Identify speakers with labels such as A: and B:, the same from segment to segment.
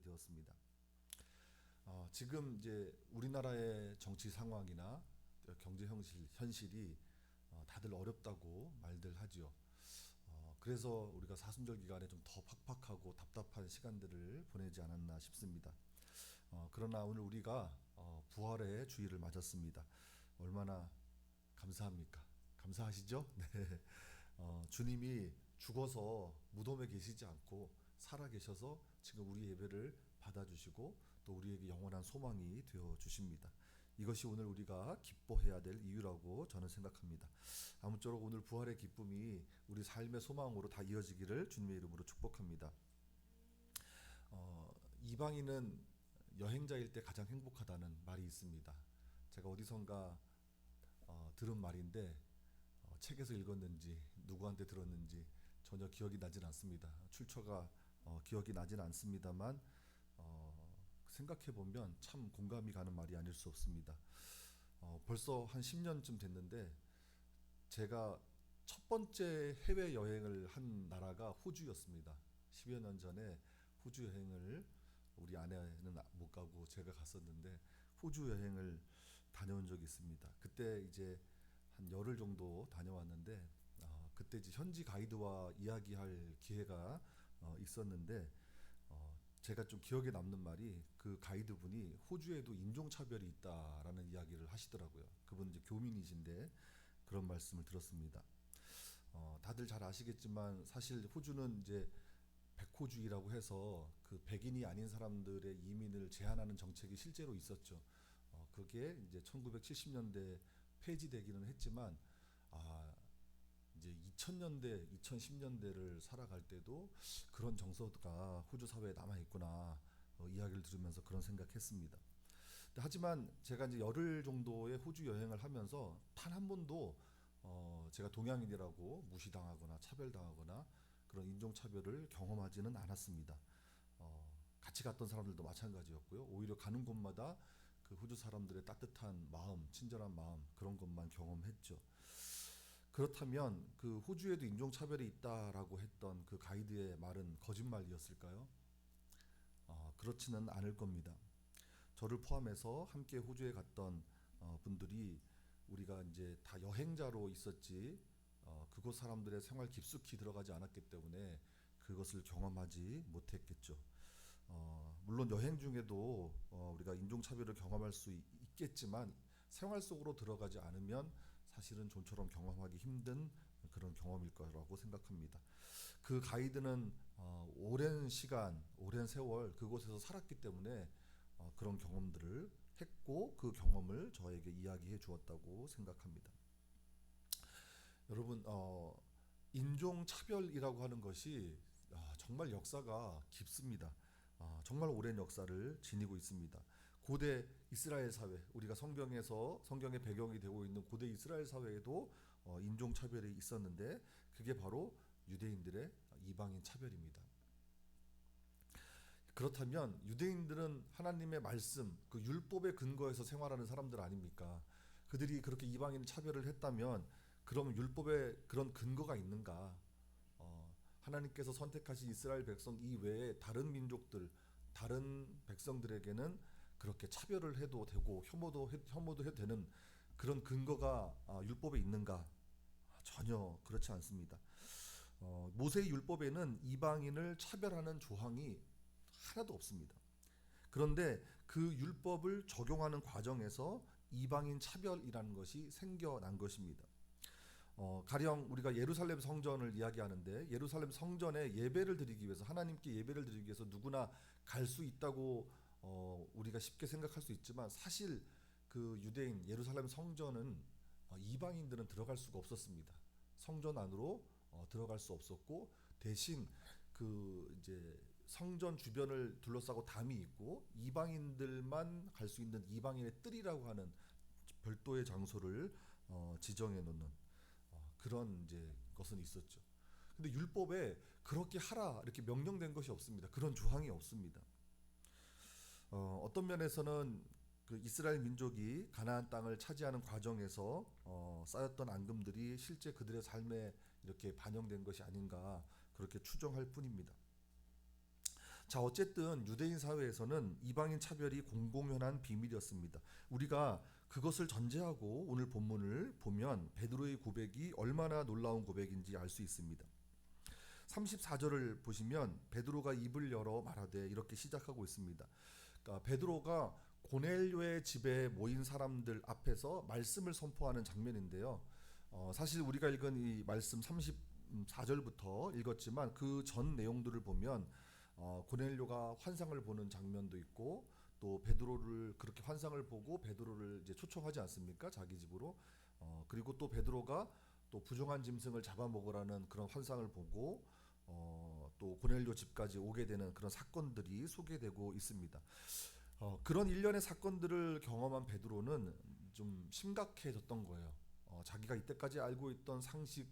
A: 되었습니다. 지금 이제 우리나라의 정치 상황이나 경제 현실이 다들 어렵다고 말들 하지요. 그래서 우리가 사순절 기간에 좀 더 팍팍하고 답답한 시간들을 보내지 않았나 싶습니다. 그러나 오늘 우리가 부활의 주일을 맞았습니다. 얼마나 감사합니까? 감사하시죠? 네. 주님이 죽어서 무덤에 계시지 않고 살아 계셔서 지금 우리 예배를 받아주시고 또 우리에게 영원한 소망이 되어 주십니다. 이것이 오늘 우리가 기뻐해야 될 이유라고 저는 생각합니다. 아무쪼록 오늘 부활의 기쁨이 우리 삶의 소망으로 다 이어지기를 주님의 이름으로 축복합니다. 이방인은 여행자일 때 가장 행복하다는 말이 있습니다. 제가 어디선가 들은 말인데 책에서 읽었는지 누구한테 들었는지 전혀 기억이 나진 않습니다. 출처가 기억이 나진 않습니다만 생각해 보면 참 공감이 가는 말이 아닐 수 없습니다. 벌써 한 10년쯤 됐는데 제가 첫 번째 해외 여행을 한 나라가 호주였습니다. 10여 년 전에 호주 여행을 우리 아내는 못 가고 제가 갔었는데 호주 여행을 다녀온 적이 있습니다. 그때 이제 한 열흘 정도 다녀왔는데 그때 이제 현지 가이드와 이야기할 기회가 있었는데 제가 좀 기억에 남는 말이 그 가이드분이 호주에도 인종차별이 있다라는 이야기를 하시더라고요. 그분 이제 교민이신데 그런 말씀을 들었습니다. 다들 잘 아시겠지만 사실 호주는 이제 백호주의라고 해서 그 백인이 아닌 사람들의 이민을 제한하는 정책이 실제로 있었죠. 그게 이제 1970년대 폐지되기는 했지만 이제 2000년대, 2010년대를 살아갈 때도 그런 정서가 호주 사회에 남아 있구나 이야기를 들으면서 그런 생각했습니다. 하지만 제가 이제 열흘 정도의 호주 여행을 하면서 단 한 번도 제가 동양인이라고 무시당하거나 차별당하거나 그런 인종차별을 경험하지는 않았습니다. 같이 갔던 사람들도 마찬가지였고요. 오히려 가는 곳마다 그 호주 사람들의 따뜻한 마음, 친절한 마음 그런 것만 경험했죠. 그렇다면 그 호주에도 인종차별이 있다라고 했던 그 가이드의 말은 거짓말이었을까요? 그렇지는 않을 겁니다. 저를 포함해서 함께 호주에 갔던 분들이 우리가 이제 다 여행자로 있었지 그곳 사람들의 생활 깊숙이 들어가지 않았기 때문에 그것을 경험하지 못했겠죠. 물론 여행 중에도 우리가 인종차별을 경험할 수 있겠지만 생활 속으로 들어가지 않으면 사실은 좀처럼 경험하기 힘든 그런 경험일 거라고 생각합니다. 그 가이드는 오랜 시간, 오랜 세월 그곳에서 살았기 때문에 그런 경험들을 했고 그 경험을 저에게 이야기해 주었다고 생각합니다. 여러분, 인종차별이라고 하는 것이 정말 역사가 깊습니다. 정말 오랜 역사를 지니고 있습니다. 고대 이스라엘 사회, 우리가 성경의 배경이 되고 있는 고대 이스라엘 사회에도 인종차별이 있었는데 그게 바로 유대인들의 이방인 차별입니다. 그렇다면 유대인들은 하나님의 말씀, 그 율법에 근거해서 생활하는 사람들 아닙니까? 그들이 그렇게 이방인 차별을 했다면 그럼 율법에 그런 근거가 있는가? 하나님께서 선택하신 이스라엘 백성 이외에 다른 민족들, 다른 백성들에게는 그렇게 차별을 해도 되고 혐오도 해도 되는 그런 근거가 율법에 있는가? 전혀 그렇지 않습니다. 모세의 율법에는 이방인을 차별하는 조항이 하나도 없습니다. 그런데 그 율법을 적용하는 과정에서 이방인 차별이라는 것이 생겨난 것입니다. 가령 우리가 예루살렘 성전을 이야기하는데 예루살렘 성전에 예배를 드리기 위해서 하나님께 예배를 드리기 위해서 누구나 갈 수 있다고 우리가 쉽게 생각할 수 있지만 사실 그 유대인 예루살렘 성전은 이방인들은 들어갈 수가 없었습니다. 성전 안으로 들어갈 수 없었고 대신 그 이제 성전 주변을 둘러싸고 담이 있고 이방인들만 갈 수 있는 이방인의 뜰이라고 하는 별도의 장소를 지정해 놓는 그런 이제 것은 있었죠. 근데 율법에 그렇게 하라 이렇게 명령된 것이 없습니다. 그런 조항이 없습니다. 어떤 면에서는 그 이스라엘 민족이 가나안 땅을 차지하는 과정에서 쌓였던 앙금들이 실제 그들의 삶에 이렇게 반영된 것이 아닌가 그렇게 추정할 뿐입니다. 자, 어쨌든 유대인 사회에서는 이방인 차별이 공공연한 비밀이었습니다. 우리가 그것을 전제하고 오늘 본문을 보면 베드로의 고백이 얼마나 놀라운 고백인지 알 수 있습니다. 34절을 보시면 베드로가 입을 열어 말하되 이렇게 시작하고 있습니다. 그러니까 베드로가 고넬료의 집에 모인 사람들 앞에서 말씀을 선포하는 장면인데요. 사실 우리가 읽은 이 말씀 34절부터 읽었지만 그 전 내용들을 보면 고넬료가 환상을 보는 장면도 있고 또 베드로를 그렇게 환상을 보고 베드로를 이제 초청하지 않습니까? 자기 집으로. 그리고 또 베드로가 또 부정한 짐승을 잡아먹으라는 그런 환상을 보고 또 고넬료 집까지 오게 되는 그런 사건들이 소개되고 있습니다. 그런 일련의 사건들을 경험한 베드로는 좀 심각해졌던 거예요. 자기가 이때까지 알고 있던 상식,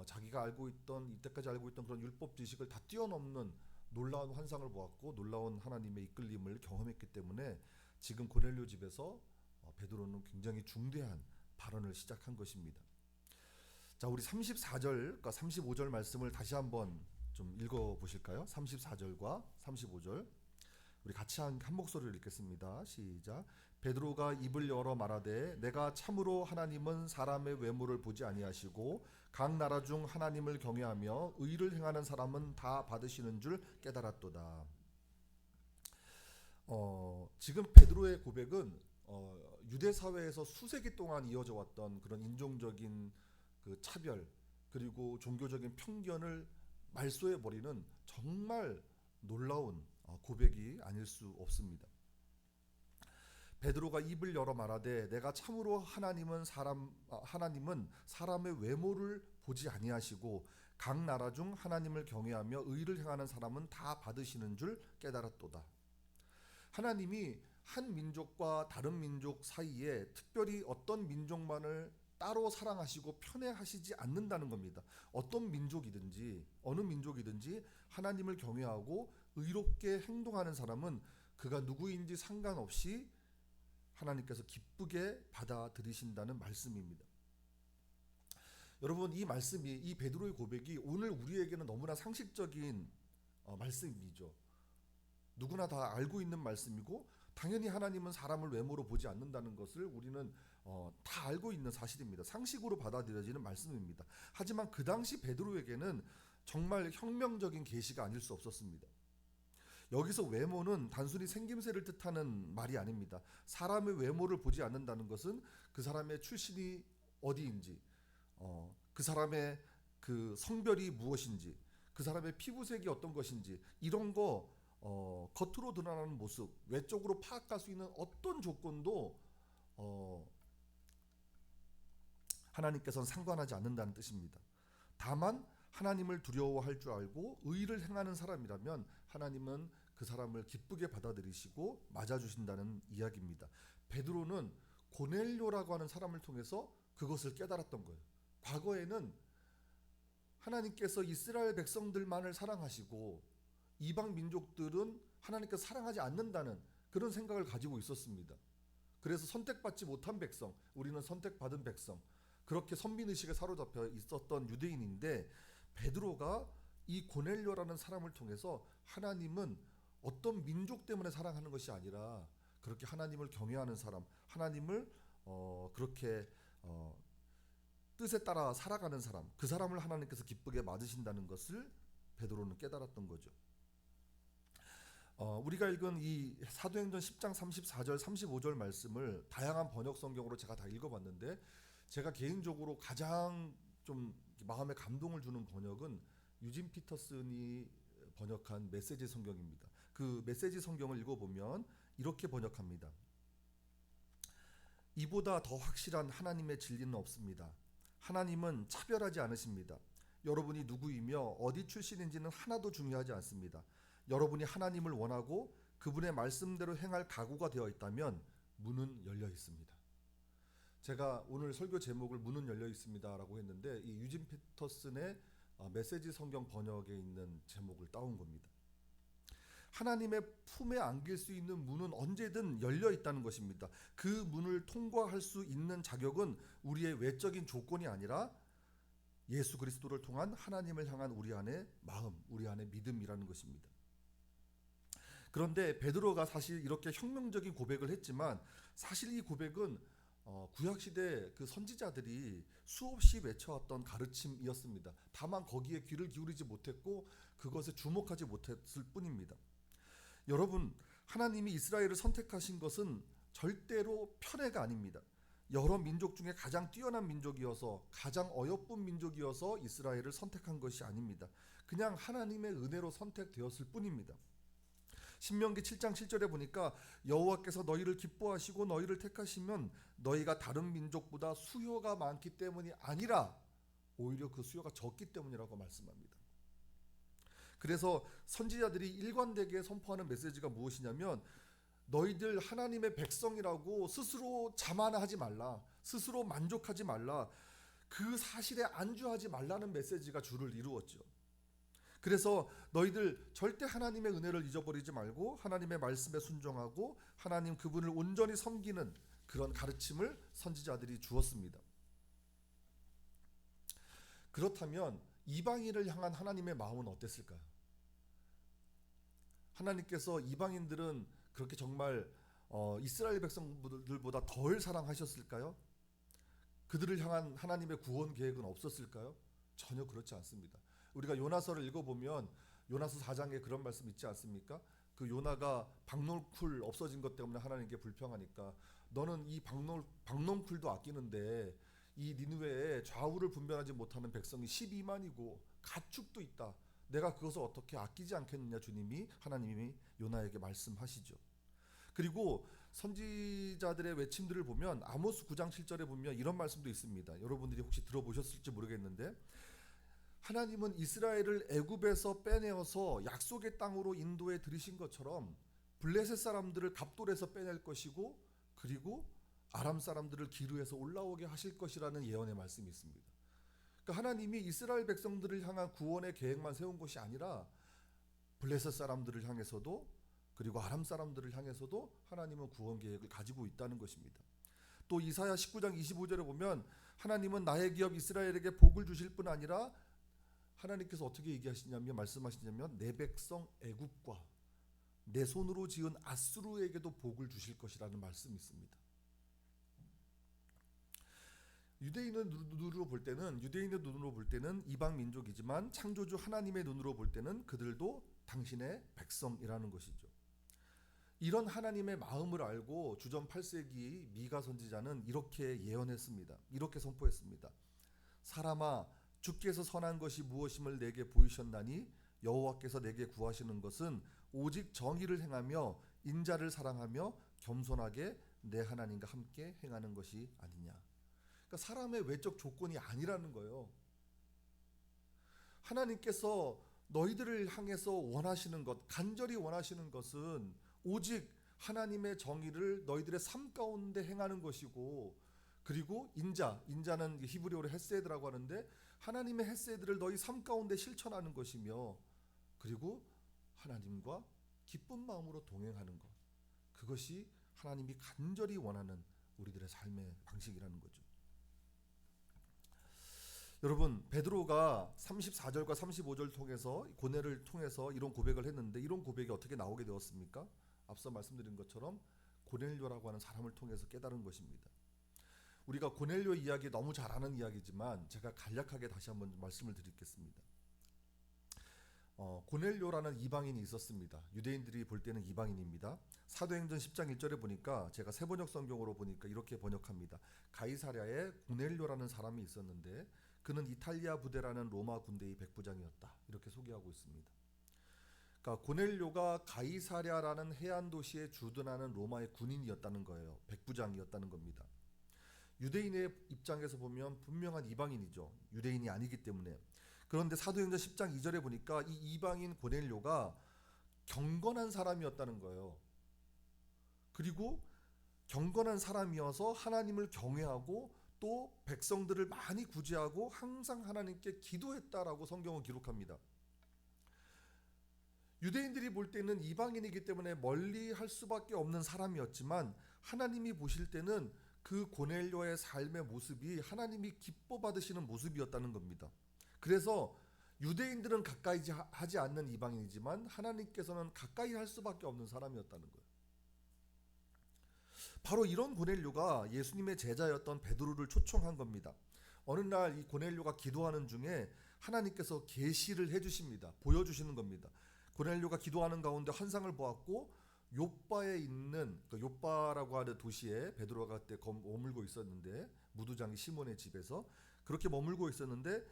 A: 자기가 알고 있던 이때까지 알고 있던 그런 율법 지식을 다 뛰어넘는 놀라운 환상을 보았고 놀라운 하나님의 이끌림을 경험했기 때문에 지금 고넬료 집에서 베드로는 굉장히 중대한 발언을 시작한 것입니다. 자, 우리 34절과 35절 말씀을 다시 한번 좀 읽어 보실까요? 34절과 35절 우리 같이 한 목소리로 읽겠습니다. 시작. 베드로가 입을 열어 말하되 내가 참으로 하나님은 사람의 외모를 보지 아니하시고 각 나라 중 하나님을 경외하며 의를 행하는 사람은 다 받으시는 줄 깨달았도다. 지금 베드로의 고백은 유대 사회에서 수세기 동안 이어져 왔던 그런 인종적인 그 차별 그리고 종교적인 편견을 말소해 버리는 정말 놀라운 고백이 아닐 수 없습니다. 베드로가 입을 열어 말하되 내가 참으로 하나님은 사람의 외모를 보지 아니하시고 각 나라 중 하나님을 경외하며 의를 행하는 사람은 다 받으시는 줄 깨달았도다. 하나님이 한 민족과 다른 민족 사이에 특별히 어떤 민족만을 따로 사랑하시고 편애하시지 않는다는 겁니다. 어떤 민족이든지 어느 민족이든지 하나님을 경외하고 의롭게 행동하는 사람은 그가 누구인지 상관없이 하나님께서 기쁘게 받아들이신다는 말씀입니다. 여러분, 이 말씀이 이 베드로의 고백이 오늘 우리에게는 너무나 상식적인 말씀이죠. 누구나 다 알고 있는 말씀이고 당연히 하나님은 사람을 외모로 보지 않는다는 것을 우리는 다 알고 있는 사실입니다. 상식으로 받아들여지는 말씀입니다. 하지만 그 당시 베드로에게는 정말 혁명적인 계시가 아닐 수 없었습니다. 여기서 외모는 단순히 생김새를 뜻하는 말이 아닙니다. 사람의 외모를 보지 않는다는 것은 그 사람의 출신이 어디인지, 그 사람의 그 성별이 무엇인지, 그 사람의 피부색이 어떤 것인지 이런 거 겉으로 드러나는 모습, 외적으로 파악할 수 있는 어떤 조건도 하나님께서는 상관하지 않는다는 뜻입니다. 다만 하나님을 두려워할 줄 알고 의를 행하는 사람이라면 하나님은 그 사람을 기쁘게 받아들이시고 맞아주신다는 이야기입니다. 베드로는 고넬료라고 하는 사람을 통해서 그것을 깨달았던 거예요. 과거에는 하나님께서 이스라엘 백성들만을 사랑하시고 이방 민족들은 하나님께서 사랑하지 않는다는 그런 생각을 가지고 있었습니다. 그래서 선택받지 못한 백성, 우리는 선택받은 백성, 그렇게 선민의식에 사로잡혀 있었던 유대인인데 베드로가 이 고넬료라는 사람을 통해서 하나님은 어떤 민족 때문에 사랑하는 것이 아니라 그렇게 하나님을 경외하는 사람, 하나님을 그렇게 뜻에 따라 살아가는 사람, 그 사람을 하나님께서 기쁘게 맞으신다는 것을 베드로는 깨달았던 거죠. 우리가 읽은 이 사도행전 10장 34절 35절 말씀을 다양한 번역 성경으로 제가 다 읽어봤는데 제가 개인적으로 가장 좀 마음에 감동을 주는 번역은 유진 피터슨이 번역한 메시지 성경입니다. 그 메시지 성경을 읽어보면 이렇게 번역합니다. 이보다 더 확실한 하나님의 진리는 없습니다. 하나님은 차별하지 않으십니다. 여러분이 누구이며 어디 출신인지는 하나도 중요하지 않습니다. 여러분이 하나님을 원하고 그분의 말씀대로 행할 각오가 되어 있다면 문은 열려 있습니다. 제가 오늘 설교 제목을 문은 열려 있습니다 라고 했는데 이 유진 피터슨의 메시지 성경 번역에 있는 제목을 따온 겁니다. 하나님의 품에 안길 수 있는 문은 언제든 열려 있다는 것입니다. 그 문을 통과할 수 있는 자격은 우리의 외적인 조건이 아니라 예수 그리스도를 통한 하나님을 향한 우리 안의 마음, 우리 안의 믿음이라는 것입니다. 그런데 베드로가 사실 이렇게 혁명적인 고백을 했지만 사실 이 고백은 구약 시대 그 선지자들이 수없이 외쳐왔던 가르침이었습니다. 다만 거기에 귀를 기울이지 못했고 그것에 주목하지 못했을 뿐입니다. 여러분, 하나님이 이스라엘을 선택하신 것은 절대로 편애가 아닙니다. 여러 민족 중에 가장 뛰어난 민족이어서 가장 어여쁜 민족이어서 이스라엘을 선택한 것이 아닙니다. 그냥 하나님의 은혜로 선택되었을 뿐입니다. 신명기 7장 7절에 보니까 여호와께서 너희를 기뻐하시고 너희를 택하시면 너희가 다른 민족보다 수요가 많기 때문이 아니라 오히려 그 수요가 적기 때문이라고 말씀합니다. 그래서 선지자들이 일관되게 선포하는 메시지가 무엇이냐면 너희들 하나님의 백성이라고 스스로 자만하지 말라, 스스로 만족하지 말라, 그 사실에 안주하지 말라는 메시지가 주를 이루었죠. 그래서 너희들 절대 하나님의 은혜를 잊어버리지 말고 하나님의 말씀에 순종하고 하나님 그분을 온전히 섬기는 그런 가르침을 선지자들이 주었습니다. 그렇다면 이방인을 향한 하나님의 마음은 어땠을까요? 하나님께서 이방인들은 그렇게 정말 이스라엘 백성들보다 덜 사랑하셨을까요? 그들을 향한 하나님의 구원 계획은 없었을까요? 전혀 그렇지 않습니다. 우리가 요나서를 읽어보면 요나서 4장에 그런 말씀 있지 않습니까? 그 요나가 박농쿨 없어진 것 때문에 하나님께 불평하니까 너는 이 박농쿨도 아끼는데 이 니느웨에 좌우를 분별하지 못하는 백성이 12만이고 가축도 있다. 내가 그것을 어떻게 아끼지 않겠느냐 주님이 하나님이 요나에게 말씀하시죠. 그리고 선지자들의 외침들을 보면 아모스 9장 7절에 보면 이런 말씀도 있습니다. 여러분들이 혹시 들어보셨을지 모르겠는데 하나님은 이스라엘을 애굽에서 빼내어서 약속의 땅으로 인도해 들이신 것처럼 블레셋 사람들을 갑돌에서 빼낼 것이고 그리고 아람 사람들을 기르에서 올라오게 하실 것이라는 예언의 말씀이 있습니다. 그러니까 하나님이 이스라엘 백성들을 향한 구원의 계획만 세운 것이 아니라 블레셋 사람들을 향해서도 그리고 아람 사람들을 향해서도 하나님은 구원 계획을 가지고 있다는 것입니다. 또 이사야 19장 25절에 보면 하나님은 나의 기업 이스라엘에게 복을 주실 뿐 아니라 하나님께서 어떻게 얘기하시냐면 말씀하시냐면 내 백성 애굽과 내 손으로 지은 아수르에게도 복을 주실 것이라는 말씀이 있습니다. 유대인의 눈으로 볼 때는 이방 민족이지만 창조주 하나님의 눈으로 볼 때는 그들도 당신의 백성이라는 것이죠. 이런 하나님의 마음을 알고 주전 8세기 미가 선지자는 이렇게 예언했습니다. 이렇게 선포했습니다. 사람아 주께서 선한 것이 무엇임을 내게 보이셨나니 여호와께서 내게 구하시는 것은 오직 정의를 행하며 인자를 사랑하며 겸손하게 내 하나님과 함께 행하는 것이 아니냐. 그러니까 사람의 외적 조건이 아니라는 거예요. 하나님께서 너희들을 향해서 원하시는 것, 간절히 원하시는 것은 오직 하나님의 정의를 너희들의 삶 가운데 행하는 것이고 그리고 인자는 히브리어로 헤세드라고 하는데 하나님의 헤세드를 너희 삶 가운데 실천하는 것이며 그리고 하나님과 기쁜 마음으로 동행하는 것, 그것이 하나님이 간절히 원하는 우리들의 삶의 방식이라는 거죠. 여러분, 베드로가 34절과 35절 통해서 고뇌를 통해서 이런 고백을 했는데 이런 고백이 어떻게 나오게 되었습니까? 앞서 말씀드린 것처럼 고넬료라고 하는 사람을 통해서 깨달은 것입니다. 우리가 고넬료 이야기 너무 잘 아는 이야기지만 제가 간략하게 다시 한번 말씀을 드리겠습니다. 고넬료라는 이방인이 있었습니다. 유대인들이 볼 때는 이방인입니다. 사도행전 10장 1절에 보니까 제가 세번역 성경으로 보니까 이렇게 번역합니다. 가이사랴에 고넬료라는 사람이 있었는데 그는 이탈리아 부대라는 로마 군대의 백부장이었다. 이렇게 소개하고 있습니다. 그러니까 고넬료가 가이사랴라는 해안 도시에 주둔하는 로마의 군인이었다는 거예요. 백부장이었다는 겁니다. 유대인의 입장에서 보면 분명한 이방인이죠. 유대인이 아니기 때문에. 그런데 사도행전 10장 2절에 보니까 이 이방인 고넬료가 경건한 사람이었다는 거예요. 그리고 경건한 사람이어서 하나님을 경외하고 또 백성들을 많이 구제하고 항상 하나님께 기도했다라고 성경은 기록합니다. 유대인들이 볼 때는 이방인이기 때문에 멀리 할 수밖에 없는 사람이었지만 하나님이 보실 때는 그 고넬료의 삶의 모습이 하나님이 기뻐 받으시는 모습이었다는 겁니다. 그래서 유대인들은 가까이 하지 않는 이방인이지만 하나님께서는 가까이 할 수밖에 없는 사람이었다는 거예요. 바로 이런 고넬료가 예수님의 제자였던 베드로를 초청한 겁니다. 어느 날 이 고넬료가 기도하는 중에 하나님께서 계시를 해주십니다. 보여주시는 겁니다. 고넬료가 기도하는 가운데 환상을 보았고 욥바에 있는 욥바라고 하는 도시에 베드로가 그때 머물고 있었는데 무두장이 시몬의 집에서 그렇게 머물고 있었는데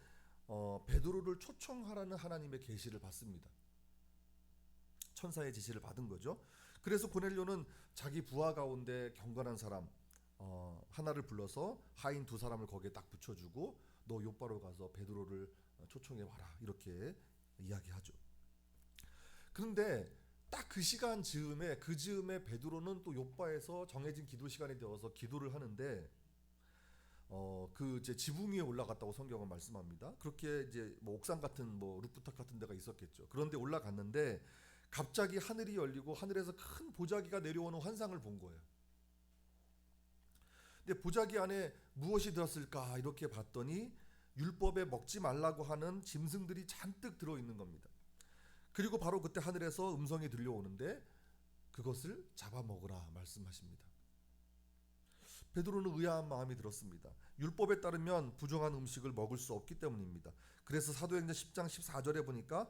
A: 베드로를 초청하라는 하나님의 계시를 받습니다. 천사의 지시를 받은 거죠. 그래서 고넬료는 자기 부하 가운데 경건한 사람 하나를 불러서 하인 두 사람을 거기에 딱 붙여주고 너 욥바로 가서 베드로를 초청해 와라 이렇게 이야기하죠. 그런데 딱 그 시간 즈음에 베드로는 또 욥바에서 정해진 기도 시간이 되어서 기도를 하는데 그 이제 지붕 위에 올라갔다고 성경은 말씀합니다. 그렇게 이제 뭐 옥상 같은 뭐 루프탑 같은 데가 있었겠죠. 그런데 올라갔는데 갑자기 하늘이 열리고 하늘에서 큰 보자기가 내려오는 환상을 본 거예요. 근데 보자기 안에 무엇이 들었을까 이렇게 봤더니 율법에 먹지 말라고 하는 짐승들이 잔뜩 들어 있는 겁니다. 그리고 바로 그때 하늘에서 음성이 들려오는데 그것을 잡아먹으라 말씀하십니다. 베드로는 의아한 마음이 들었습니다. 율법에 따르면 부정한 음식을 먹을 수 없기 때문입니다. 그래서 사도행전 10장 14절에 보니까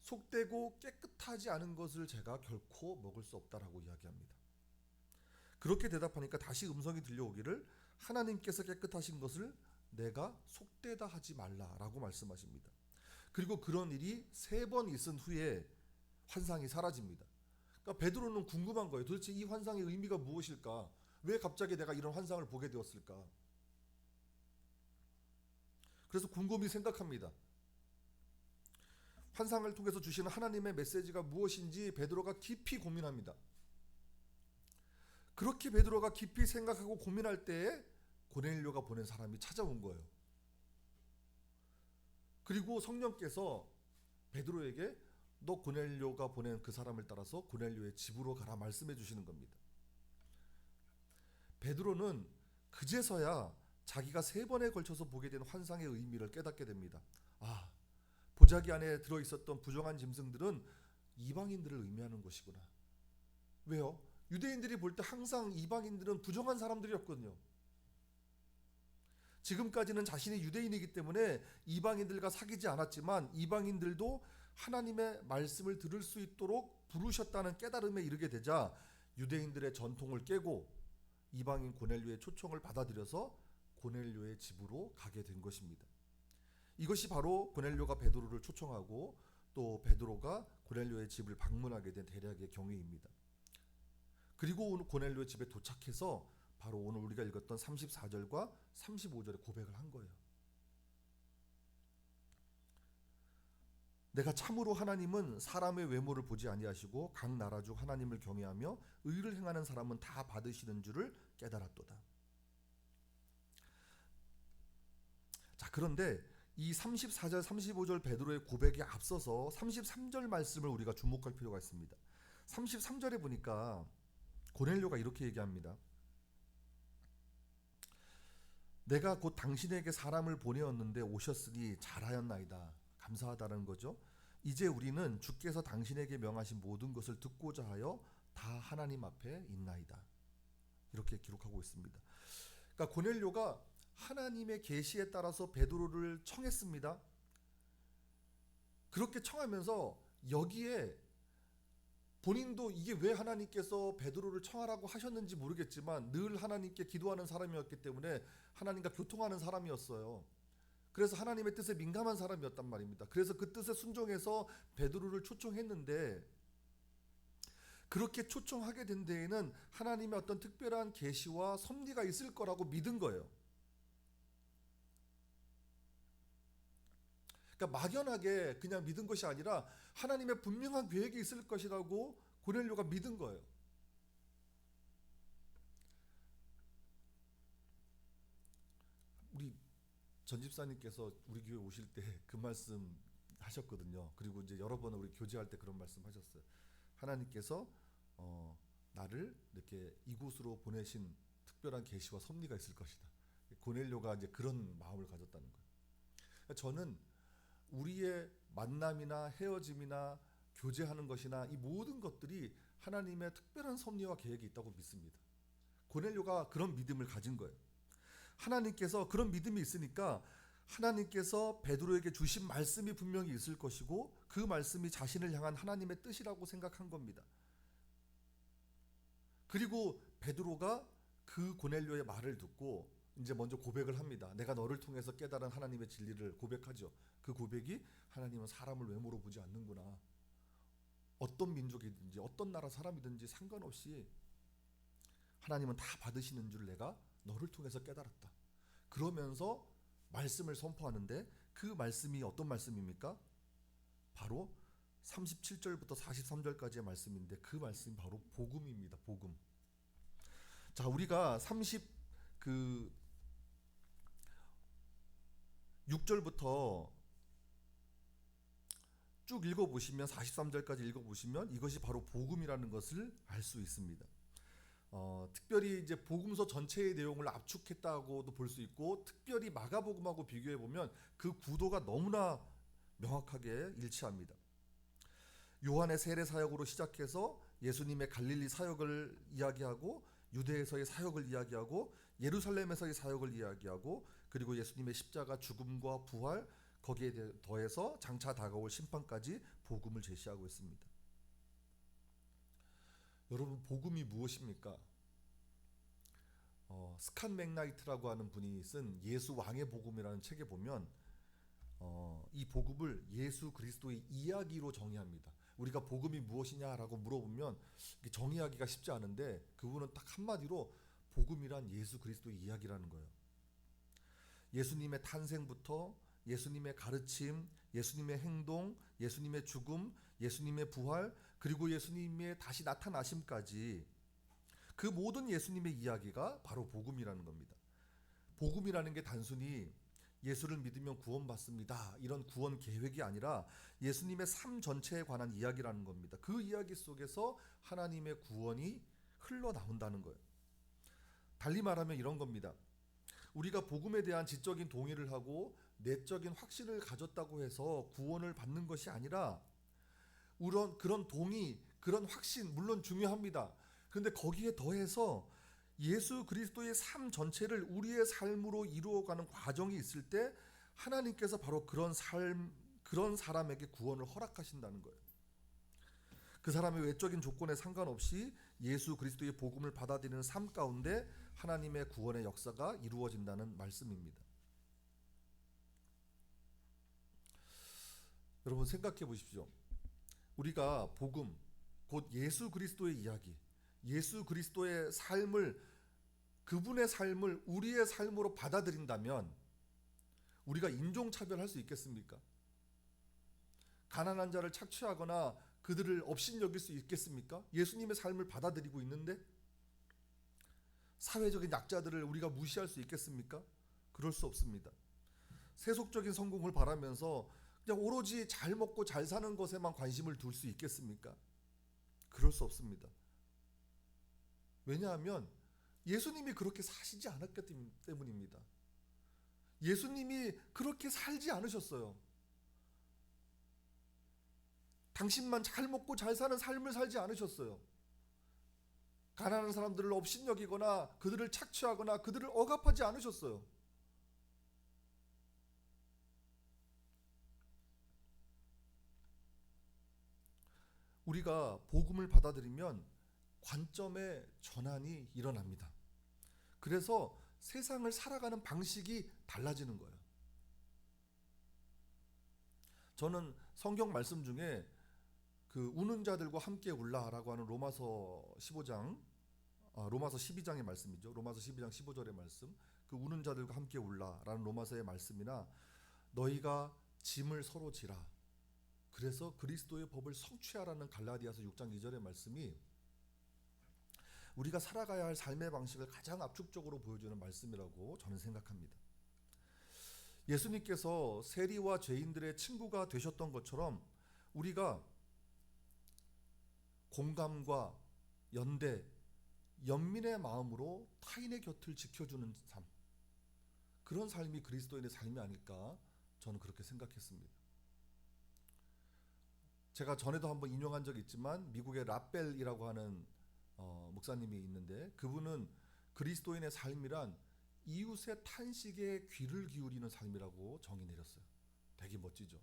A: 속되고 깨끗하지 않은 것을 제가 결코 먹을 수 없다라고 이야기합니다. 그렇게 대답하니까 다시 음성이 들려오기를 하나님께서 깨끗하신 것을 내가 속되다 하지 말라라고 말씀하십니다. 그리고 그런 일이 3번 있은 후에 환상이 사라집니다. 그러니까 베드로는 궁금한 거예요. 도대체 이 환상의 의미가 무엇일까? 왜 갑자기 내가 이런 환상을 보게 되었을까? 그래서 곰곰이 생각합니다. 환상을 통해서 주시는 하나님의 메시지가 무엇인지 베드로가 깊이 고민합니다. 그렇게 베드로가 깊이 생각하고 고민할 때에 고넬료가 보낸 사람이 찾아온 거예요. 그리고 성령께서 베드로에게 너 고넬료가 보낸 그 사람을 따라서 고넬료의 집으로 가라 말씀해 주시는 겁니다. 베드로는 그제서야 자기가 3번에 걸쳐서 보게 된 환상의 의미를 깨닫게 됩니다. 보자기 안에 들어있었던 부정한 짐승들은 이방인들을 의미하는 것이구나. 왜요? 유대인들이 볼 때 항상 이방인들은 부정한 사람들이었거든요. 지금까지는 자신이 유대인이기 때문에 이방인들과 사귀지 않았지만 이방인들도 하나님의 말씀을 들을 수 있도록 부르셨다는 깨달음에 이르게 되자 유대인들의 전통을 깨고 이방인 고넬료의 초청을 받아들여서 고넬료의 집으로 가게 된 것입니다. 이것이 바로 고넬료가 베드로를 초청하고 또 베드로가 고넬료의 집을 방문하게 된 대략의 경위입니다. 그리고 오늘 고넬료의 집에 도착해서 바로 오늘 우리가 읽었던 34절과 35절에 고백을 한 거예요. 내가 참으로 하나님은 사람의 외모를 보지 아니하시고 각 나라 중 하나님을 경외하며 의를 행하는 사람은 다 받으시는 줄을 깨달았도다. 자, 그런데 이 34절 35절 베드로의 고백에 앞서서 33절 말씀을 우리가 주목할 필요가 있습니다. 33절에 보니까 고넬료가 이렇게 얘기합니다. 내가 곧 당신에게 사람을 보내었는데 오셨으니 잘하였나이다. 감사하다는 거죠. 이제 우리는 주께서 당신에게 명하신 모든 것을 듣고자 하여 다 하나님 앞에 있나이다. 이렇게 기록하고 있습니다. 그러니까 고넬료가 하나님의 계시에 따라서 베드로를 청했습니다. 그렇게 청하면서 여기에 본인도 이게 왜 하나님께서 베드로를 청하라고 하셨는지 모르겠지만 늘 하나님께 기도하는 사람이었기 때문에 하나님과 교통하는 사람이었어요. 그래서 하나님의 뜻에 민감한 사람이었단 말입니다. 그래서 그 뜻에 순종해서 베드로를 초청했는데 그렇게 초청하게 된 데에는 하나님의 어떤 특별한 계시와 섭리가 있을 거라고 믿은 거예요. 그러니까 막연하게 그냥 믿은 것이 아니라 하나님의 분명한 계획이 있을 것이라고 고넬료가 믿은 거예요. 우리 전 집사님께서 우리 교회 오실 때 그 말씀 하셨거든요. 그리고 이제 여러 번 우리 교제할 때 그런 말씀 하셨어요. 하나님께서 나를 이렇게 이곳으로 보내신 특별한 계시와 섭리가 있을 것이다. 고넬료가 이제 그런 마음을 가졌다는 거예요. 저는 우리의 만남이나 헤어짐이나 교제하는 것이나 이 모든 것들이 하나님의 특별한 섭리와 계획이 있다고 믿습니다. 고넬료가 그런 믿음을 가진 거예요. 하나님께서 그런 믿음이 있으니까 하나님께서 베드로에게 주신 말씀이 분명히 있을 것이고 그 말씀이 자신을 향한 하나님의 뜻이라고 생각한 겁니다. 그리고 베드로가 그 고넬료의 말을 듣고 이제 먼저 고백을 합니다. 내가 너를 통해서 깨달은 하나님의 진리를 고백하죠. 그 고백이 하나님은 사람을 외모로 보지 않는구나. 어떤 민족이든지 어떤 나라 사람이든지 상관없이 하나님은 다 받으시는 줄 내가 너를 통해서 깨달았다. 그러면서 말씀을 선포하는데 그 말씀이 어떤 말씀입니까? 바로 37절부터 43절까지의 말씀인데 그 말씀이 바로 복음입니다. 복음. 자, 우리가 36절부터 쭉 읽어보시면 43절까지 읽어보시면 이것이 바로 복음이라는 것을 알 수 있습니다. 특별히 이제 복음서 전체의 내용을 압축했다고도 볼 수 있고 특별히 마가복음하고 비교해 보면 그 구도가 너무나 명확하게 일치합니다. 요한의 세례 사역으로 시작해서 예수님의 갈릴리 사역을 이야기하고 유대에서의 사역을 이야기하고 예루살렘에서의 사역을 이야기하고 그리고 예수님의 십자가 죽음과 부활 거기에 더해서 장차 다가올 심판까지 복음을 제시하고 있습니다. 여러분 복음이 무엇입니까? 스칸 맥나이트라고 하는 분이 쓴 예수 왕의 복음이라는 책에 보면 이 복음을 예수 그리스도의 이야기로 정의합니다. 우리가 복음이 무엇이냐라고 물어보면 정의하기가 쉽지 않은데 그분은 딱 한마디로 복음이란 예수 그리스도의 이야기라는 거예요. 예수님의 탄생부터 예수님의 가르침, 예수님의 행동, 예수님의 죽음, 예수님의 부활, 그리고 예수님의 다시 나타나심까지 그 모든 예수님의 이야기가 바로 복음이라는 겁니다. 복음이라는 게 단순히 예수를 믿으면 구원받습니다. 이런 구원 계획이 아니라 예수님의 삶 전체에 관한 이야기라는 겁니다. 그 이야기 속에서 하나님의 구원이 흘러나온다는 거예요. 달리 말하면 이런 겁니다. 우리가 복음에 대한 지적인 동의를 하고 내적인 확신을 가졌다고 해서 구원을 받는 것이 아니라 그런 동의, 그런 확신 물론 중요합니다. 그런데 거기에 더해서 예수 그리스도의 삶 전체를 우리의 삶으로 이루어가는 과정이 있을 때 하나님께서 바로 그런 사람에게 구원을 허락하신다는 거예요. 그 사람의 외적인 조건에 상관없이 예수 그리스도의 복음을 받아들이는 삶 가운데 하나님의 구원의 역사가 이루어진다는 말씀입니다. 여러분 생각해 보십시오. 우리가 복음, 곧 예수 그리스도의 이야기, 예수 그리스도의 삶을 그분의 삶을 우리의 삶으로 받아들인다면 우리가 인종차별할 수 있겠습니까? 가난한 자를 착취하거나 그들을 업신여길 수 있겠습니까? 예수님의 삶을 받아들이고 있는데 사회적인 약자들을 우리가 무시할 수 있겠습니까? 그럴 수 없습니다. 세속적인 성공을 바라면서 그냥 오로지 잘 먹고 잘 사는 것에만 관심을 둘 수 있겠습니까? 그럴 수 없습니다. 왜냐하면 예수님이 그렇게 사시지 않았기 때문입니다. 예수님이 그렇게 살지 않으셨어요. 당신만 잘 먹고 잘 사는 삶을 살지 않으셨어요. 가난한 사람들을 업신여기거나 그들을 착취하거나 그들을 억압하지 않으셨어요. 우리가 복음을 받아들이면 관점의 전환이 일어납니다. 그래서 세상을 살아가는 방식이 달라지는 거예요. 저는 성경 말씀 중에 그 우는 자들과 함께 울라라고 하는 로마서 12장의 말씀이죠. 로마서 12장 15절의 말씀. 그 우는 자들과 함께 울라라는 로마서의 말씀이나 너희가 짐을 서로 지라. 그래서 그리스도의 법을 성취하라는 갈라디아서 6장 2절의 말씀이 우리가 살아가야 할 삶의 방식을 가장 압축적으로 보여주는 말씀이라고 저는 생각합니다. 예수님께서 세리와 죄인들의 친구가 되셨던 것처럼 우리가 공감과 연대, 연민의 마음으로 타인의 곁을 지켜주는 삶, 그런 삶이 그리스도인의 삶이 아닐까 저는 그렇게 생각했습니다. 제가 전에도 한번 인용한 적이 있지만 미국의 라벨이라고 하는 목사님이 있는데, 그분은 그리스도인의 삶이란 이웃의 탄식에 귀를 기울이는 삶이라고 정의 내렸어요. 되게 멋지죠.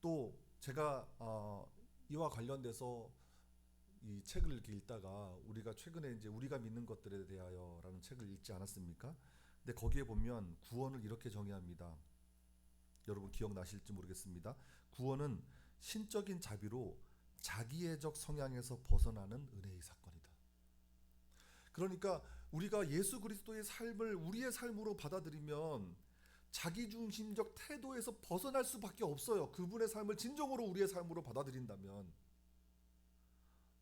A: 또 제가 이와 관련돼서 이 책을 이렇게 읽다가, 우리가 최근에 이제 우리가 믿는 것들에 대하여라는 책을 읽지 않았습니까? 근데 거기에 보면 구원을 이렇게 정의합니다. 여러분 기억나실지 모르겠습니다. 구원은 신적인 자비로 자기애적 성향에서 벗어나는 은혜의 사건이다. 그러니까 우리가 예수 그리스도의 삶을 우리의 삶으로 받아들이면 자기중심적 태도에서 벗어날 수밖에 없어요. 그분의 삶을 진정으로 우리의 삶으로 받아들인다면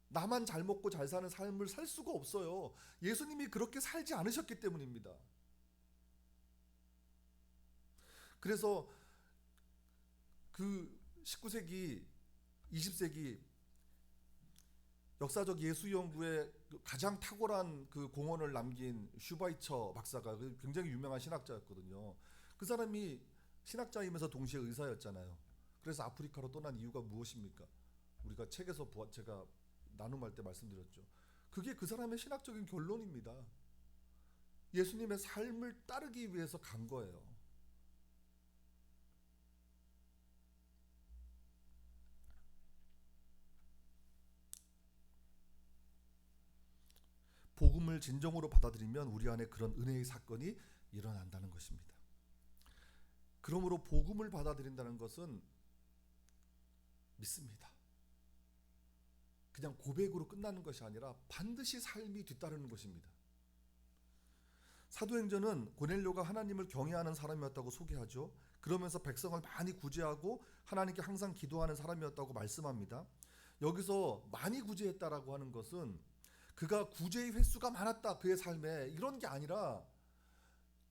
A: 나만 잘 먹고 잘 사는 삶을 살 수가 없어요. 예수님이 그렇게 살지 않으셨기 때문입니다. 그래서 그 19세기, 20세기 역사적 예수 연구에 가장 탁월한 그 공헌을 남긴 슈바이처 박사가 굉장히 유명한 신학자였거든요. 그 사람이 신학자이면서 동시에 의사였잖아요. 그래서 아프리카로 떠난 이유가 무엇입니까? 우리가 책에서 제가 나눔할 때 말씀드렸죠. 그게 그 사람의 신학적인 결론입니다. 예수님의 삶을 따르기 위해서 간 거예요. 복음을 진정으로 받아들이면 우리 안에 그런 은혜의 사건이 일어난다는 것입니다. 그러므로 복음을 받아들인다는 것은 믿습니다. 그냥 고백으로 끝나는 것이 아니라 반드시 삶이 뒤따르는 것입니다. 사도행전은 고넬료가 하나님을 경외하는 사람이었다고 소개하죠. 그러면서 백성을 많이 구제하고 하나님께 항상 기도하는 사람이었다고 말씀합니다. 여기서 많이 구제했다라고 하는 것은 그가 구제의 횟수가 많았다 그의 삶에, 이런 게 아니라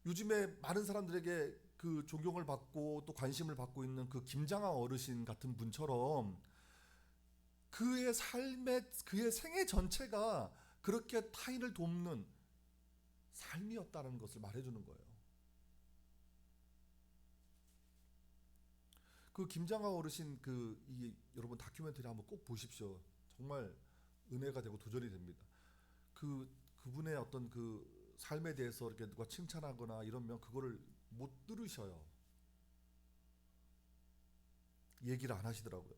A: 요즘에 많은 사람들에게 그 존경을 받고 또 관심을 받고 있는 그 김장하 어르신 같은 분처럼 그의 삶의, 그의 생애 전체가 그렇게 타인을 돕는 삶이었다는 것을 말해주는 거예요. 그 김장하 어르신 여러분 다큐멘터리 한번 꼭 보십시오. 정말 은혜가 되고 도전이 됩니다. 그분의 어떤 그 삶에 대해서 이렇게 누가 칭찬하거나 이러면 그거를 못 들으셔요. 얘기를 안 하시더라고요.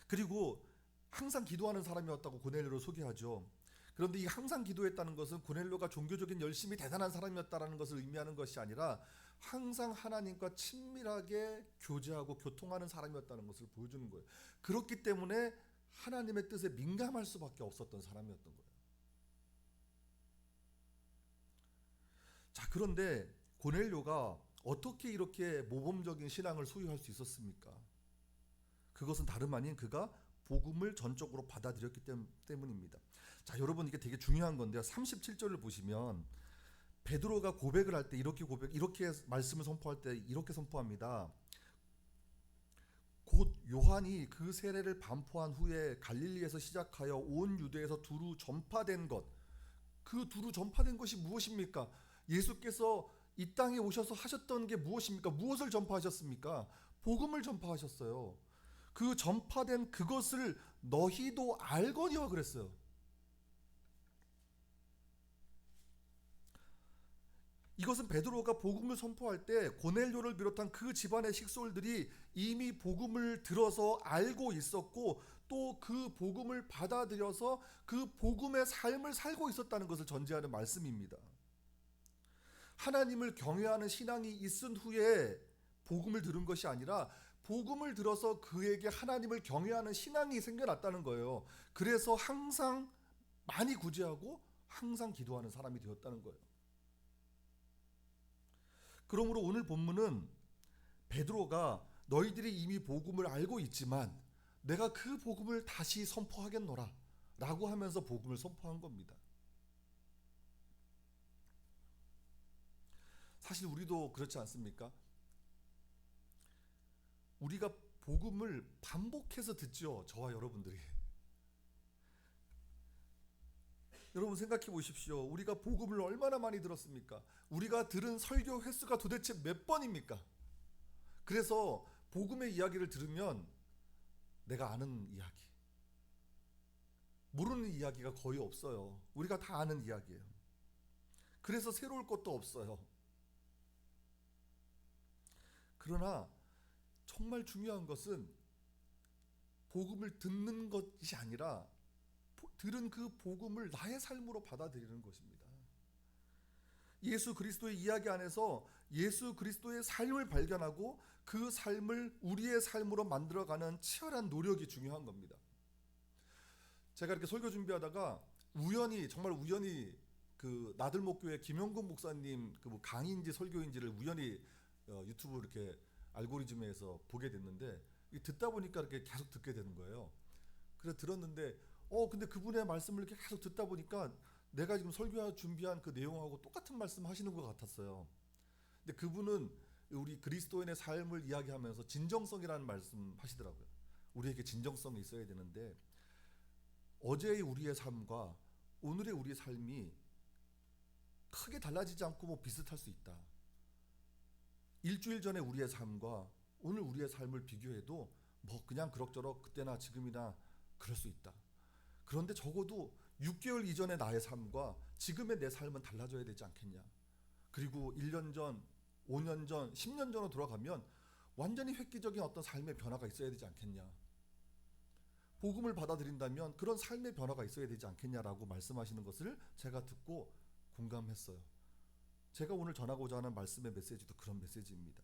A: 그리고 항상 기도하는 사람이었다고 고넬료를 소개하죠. 그런데 이 항상 기도했다는 것은 고넬료가 종교적인 열심이 대단한 사람이었다는 것을 의미하는 것이 아니라 항상 하나님과 친밀하게 교제하고 교통하는 사람이었다는 것을 보여주는 거예요. 그렇기 때문에 하나님의 뜻에 민감할 수밖에 없었던 사람이었던 거예요. 자, 그런데 고넬료가 어떻게 이렇게 모범적인 신앙을 소유할 수 있었습니까? 그것은 다름 아닌 그가 복음을 전적으로 받아들였기 때문입니다. 자, 여러분 이게 되게 중요한 건데요. 37절을 보시면 베드로가 고백을 할 때 이렇게 말씀을 선포할 때 이렇게 선포합니다. 곧 요한이 그 세례를 반포한 후에 갈릴리에서 시작하여 온 유대에서 두루 전파된 것. 그 두루 전파된 것이 무엇입니까? 예수께서 이 땅에 오셔서 하셨던 게 무엇입니까? 무엇을 전파하셨습니까? 복음을 전파하셨어요. 그 전파된 그것을 너희도 알거니와 그랬어요. 이것은 베드로가 복음을 선포할 때 고넬료를 비롯한 그 집안의 식솔들이 이미 복음을 들어서 알고 있었고 또 그 복음을 받아들여서 그 복음의 삶을 살고 있었다는 것을 전제하는 말씀입니다. 하나님을 경외하는 신앙이 있은 후에 복음을 들은 것이 아니라 복음을 들어서 그에게 하나님을 경외하는 신앙이 생겨났다는 거예요. 그래서 항상 많이 구제하고 항상 기도하는 사람이 되었다는 거예요. 그러므로 오늘 본문은 베드로가 너희들이 이미 복음을 알고 있지만 내가 그 복음을 다시 선포하겠노라 라고 하면서 복음을 선포한 겁니다. 사실 우리도 그렇지 않습니까? 우리가 복음을 반복해서 듣죠. 저와 여러분들이. 여러분 생각해 보십시오. 우리가 복음을 얼마나 많이 들었습니까? 우리가 들은 설교 횟수가 도대체 몇 번입니까? 그래서 복음의 이야기를 들으면 내가 아는 이야기, 모르는 이야기가 거의 없어요. 우리가 다 아는 이야기예요. 그래서 새로울 것도 없어요. 그러나 정말 중요한 것은 복음을 듣는 것이 아니라 들은 그 복음을 나의 삶으로 받아들이는 것입니다. 예수 그리스도의 이야기 안에서 예수 그리스도의 삶을 발견하고 그 삶을 우리의 삶으로 만들어가는 치열한 노력이 중요한 겁니다. 제가 이렇게 설교 준비하다가 정말 우연히 그 나들목교회 김용근 목사님 그 강의인지 설교인지를 우연히 유튜브 이렇게 알고리즘에서 보게 됐는데, 듣다 보니까 이렇게 계속 듣게 되는 거예요. 그래서 들었는데 근데 그분의 말씀을 이렇게 계속 듣다 보니까 내가 지금 설교 준비한 그 내용하고 똑같은 말씀 하시는 것 같았어요. 근데 그분은 우리 그리스도인의 삶을 이야기하면서 진정성이라는 말씀 하시더라고요. 우리에게 진정성이 있어야 되는데 어제의 우리의 삶과 오늘의 우리의 삶이 크게 달라지지 않고 뭐 비슷할 수 있다. 일주일 전에 우리의 삶과 오늘 우리의 삶을 비교해도 뭐 그냥 그럭저럭 그때나 지금이나 그럴 수 있다. 그런데 적어도 6개월 이전의 나의 삶과 지금의 내 삶은 달라져야 되지 않겠냐. 그리고 1년 전, 5년 전, 10년 전으로 돌아가면 완전히 획기적인 어떤 삶의 변화가 있어야 되지 않겠냐. 복음을 받아들인다면 그런 삶의 변화가 있어야 되지 않겠냐라고 말씀하시는 것을 제가 듣고 공감했어요. 제가 오늘 전하고자 하는 말씀의 메시지도 그런 메시지입니다.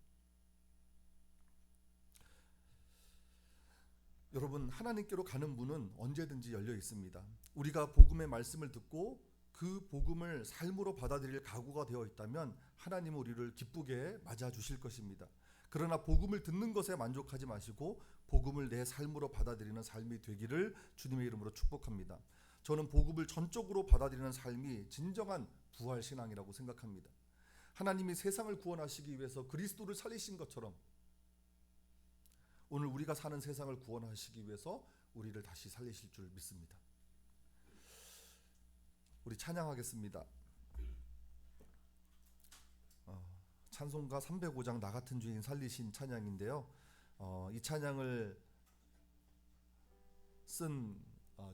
A: 여러분, 하나님께로 가는 문은 언제든지 열려 있습니다. 우리가 복음의 말씀을 듣고 그 복음을 삶으로 받아들일 각오가 되어 있다면 하나님은 우리를 기쁘게 맞아 주실 것입니다. 그러나 복음을 듣는 것에 만족하지 마시고 복음을 내 삶으로 받아들이는 삶이 되기를 주님의 이름으로 축복합니다. 저는 복음을 전적으로 받아들이는 삶이 진정한 부활 신앙이라고 생각합니다. 하나님이 세상을 구원하시기 위해서 그리스도를 살리신 것처럼 오늘 우리가 사는 세상을 구원하시기 위해서 우리를 다시 살리실 줄 믿습니다. 우리 찬양하겠습니다. 찬송가 305장 나 같은 주인 살리신 찬양인데요. 이 찬양을 쓴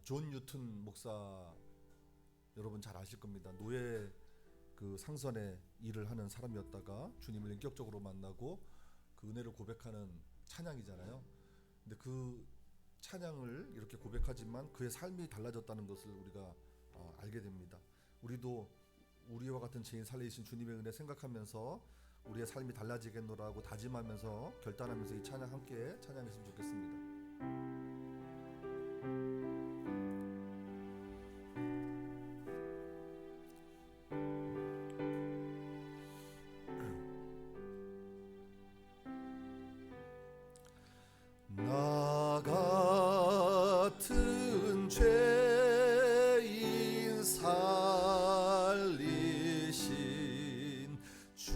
A: 존 뉴튼 목사 여러분 잘 아실 겁니다. 노예 그 상선에 일을 하는 사람이었다가 주님을 인격적으로 만나고 그 은혜를 고백하는 찬양이잖아요. 근데 그 찬양을 이렇게 고백하지만 그의 삶이 달라졌다는 것을 우리가 알게 됩니다. 우리도 우리와 같은 죄인 살리신 주님의 은혜 생각하면서 우리의 삶이 달라지겠노라고 다짐하면서 결단하면서 이 찬양 함께 찬양했으면 좋겠습니다. 나 같은 죄인 살리신 주